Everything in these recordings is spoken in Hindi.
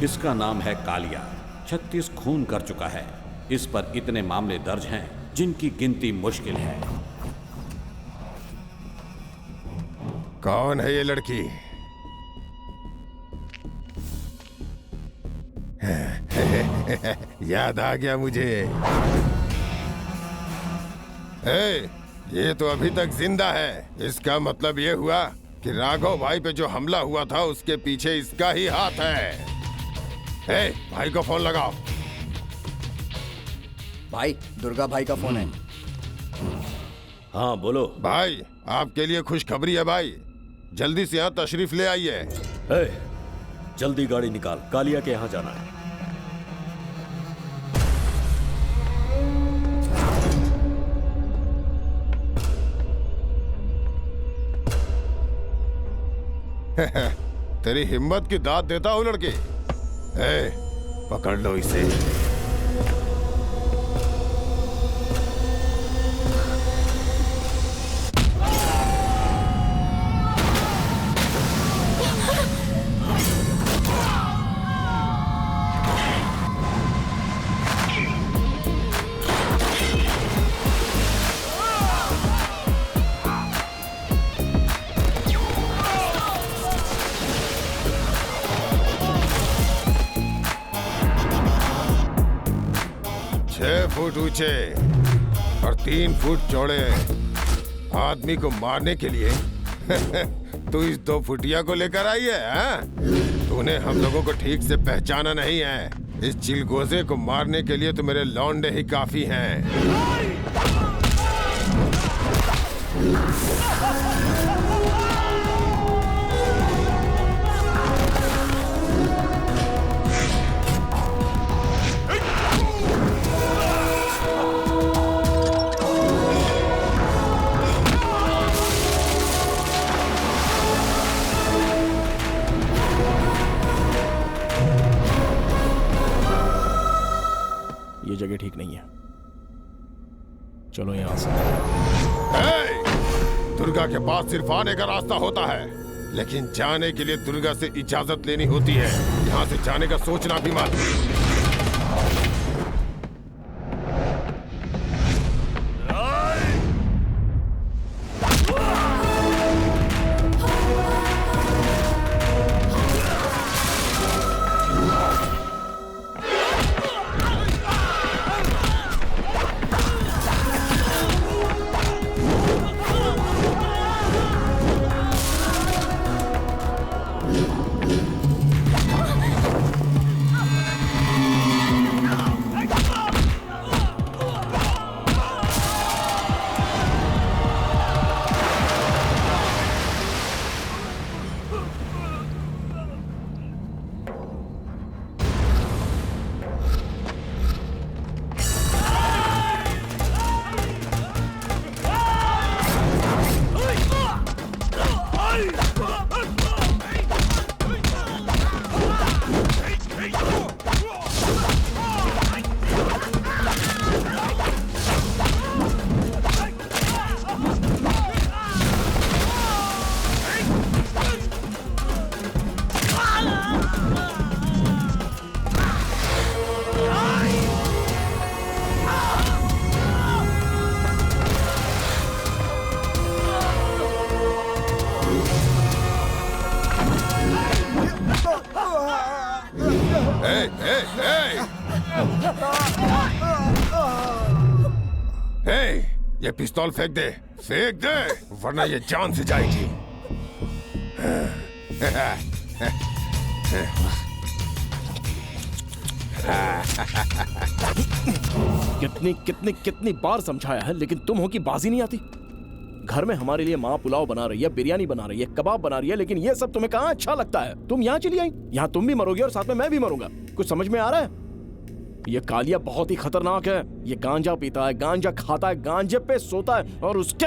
इसका नाम है कालिया। 36 खून कर चुका है। इस पर इतने मामले दर्ज हैं जिनकी गिनती मुश्किल है। कौन है ये लड़की? याद आ गया मुझे। ये तो अभी तक जिंदा है। इसका मतलब ये हुआ कि राघव भाई पे जो हमला हुआ था उसके पीछे इसका ही हाथ है। भाई को फोन लगाओ। भाई, दुर्गा भाई का फोन है। हाँ बोलो। भाई, आपके लिए खुशखबरी है भाई। जल्दी से यहाँ तशरीफ ले आइए। जल्दी गाड़ी निकाल, कालिया के यहाँ जाना है। तेरी हिम्मत की दाद देता हूँ लड़के। पकड़ लो इसे। फुट ऊंचे और 3 फुट चौड़े आदमी को मारने के लिए तू इस 2 फुटिया को लेकर आई है? तूने हम लोगों को ठीक से पहचाना नहीं है। इस चिलगोजे को मारने के लिए तो मेरे लौंडे ही काफी हैं। ये जगह ठीक नहीं है, चलो यहाँ से। दुर्गा के पास सिर्फ आने का रास्ता होता है, लेकिन जाने के लिए दुर्गा से इजाजत लेनी होती है। यहाँ से जाने का सोचना भी मत। ये पिस्तौल फेंक दे, वरना ये जान से जाएगी। कितनी बार समझाया है, लेकिन तुम हो कि बाजी नहीं आती। घर में हमारे लिए माँ पुलाव बना रही है, बिरयानी बना रही है, कबाब बना रही है, लेकिन ये सब तुम्हें कहाँ अच्छा लगता है। तुम यहाँ चली आई, यहाँ तुम भी मरोगे और साथ में मैं भी मरूंगा। कुछ समझ में आ रहा है? ये कालिया बहुत ही खतरनाक है। ये गांजा पीता है, गांजा खाता है, गांजे पे सोता है और उसके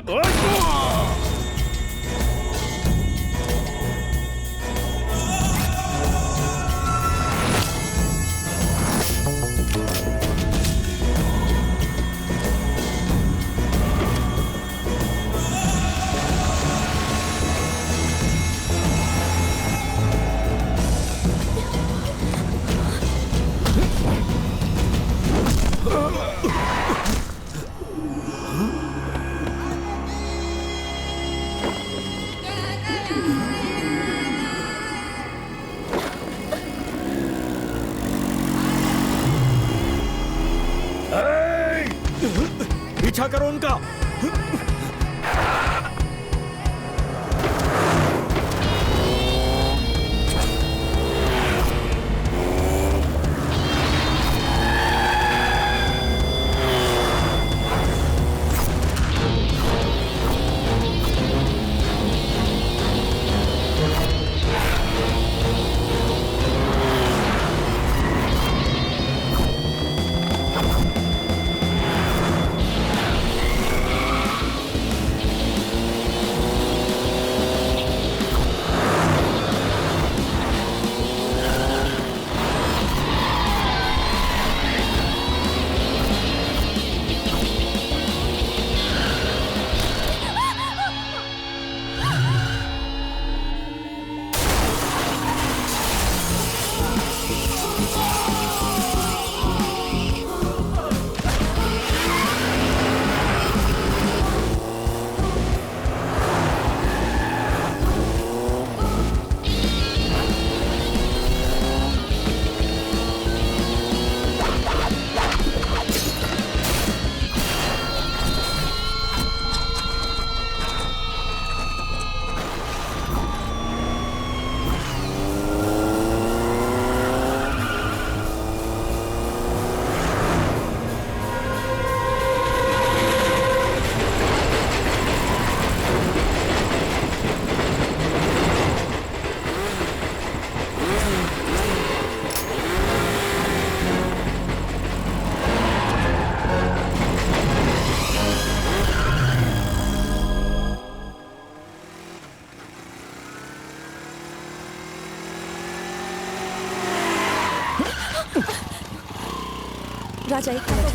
राजा एक मिनट।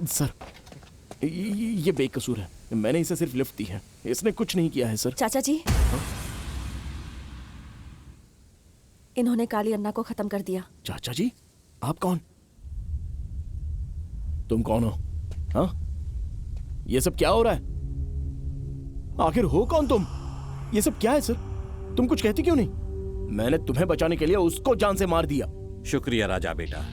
सर ये बेकसूर है, मैंने इसे सिर्फ लिफ्ट दी है, इसने कुछ नहीं किया है सर। चाचा जी, इन्होंने काली अन्ना को खत्म कर दिया। चाचा जी, आप कौन? तुम कौन हो? हाँ, ये सब क्या हो रहा है? आखिर हो कौन तुम? ये सब क्या है सर? तुम कुछ कहती क्यों नहीं? मैंने तुम्हें बचाने के लिए उसको जान से मार दिया। शुक्रिया राजा बेटा,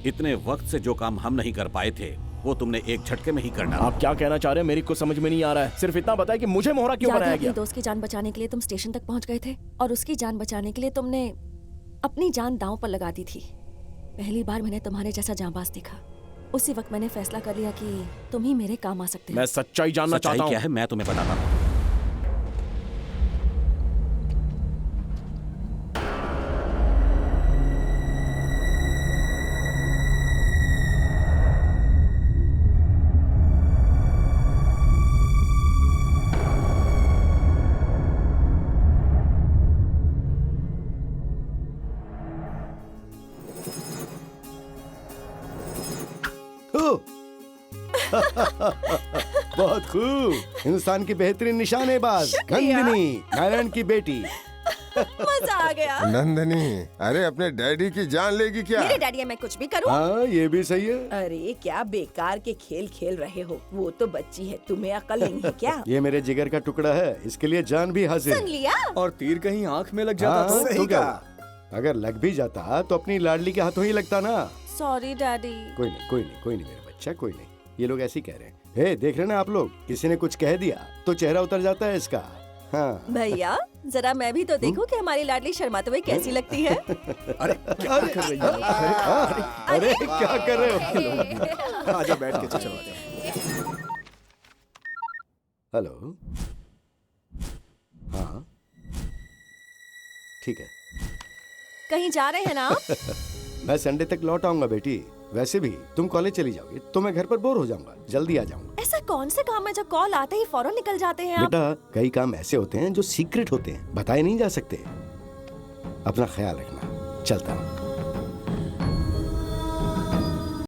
इतने वक्त से जो काम हम नहीं कर पाए थे वो तुमने एक झटके में ही कर डाला। आप क्या कहना चाह रहे हैं मेरी कुछ समझ में नहीं आ रहा है। सिर्फ इतना बताए कि मुझे मोहरा क्यों याद है बनाया अपने गया? दोस्त की जान बचाने के लिए तुम स्टेशन तक पहुंच गए थे और उसकी जान बचाने के लिए तुमने अपनी जान दांव पर लगा दी थी। पहली बार मैंने तुम्हारे जैसा जांबाज देखा। उसी वक्त मैंने फैसला कर लिया कि तुम ही मेरे काम आ सकते हो। मैं सच्चाई जानना सच्चाई चाहता क्या हूँ। है मैं तुम्हें बताता हूँ। बहुत खूब, हिंदुस्तान की बेहतरीन निशानेबाज नंदिनी, नारायण की बेटी। मजा आ गया। नंदनी, अरे अपने डैडी की जान लेगी क्या? मेरे डैडी है, मैं कुछ भी करूं? हाँ, ये भी सही है। अरे क्या बेकार के खेल खेल रहे हो, वो तो बच्ची है, तुम्हें अकल नहीं है क्या? ये मेरे जिगर का टुकड़ा है, इसके लिए जान भी हाजिर सुन है। लिया? और तीर कहीं आंख में लग जाता हाँ, तो तो क्या हुआ? अगर लग भी जाता तो अपनी लाडली के हाथों ही लगता ना। Sorry daddy. कोई नहीं, कोई नहीं, कोई नहीं मेरा बच्चा, कोई नहीं। ये लोग ऐसे ही कह रहे हैं। हे, देख रहे ना आप लोग, किसी ने कुछ कह दिया तो चेहरा उतर जाता है इसका। हाँ। भैया जरा मैं भी तो देखूं कि हमारी लाडली शर्माते हुए कैसी लगती है। अरे क्या कर रही है? अरे क्या कर रहे हो? आजा बैठ के चलो आजा। हेलो, हाँ ठीक है। कहीं जा रहे हैं ना आप? मैं संडे तक लौट आऊंगा बेटी। वैसे भी तुम कॉलेज चली जाओगी तो मैं घर पर बोर हो जाऊंगा, जल्दी आ जाऊंगा। ऐसा कौन से काम है जो कॉल आते ही फौरन निकल जाते हैं आप? बेटा, कई काम ऐसे होते हैं जो सीक्रेट होते हैं, बताए नहीं जा सकते। अपना ख्याल रखना, चलता हूँ।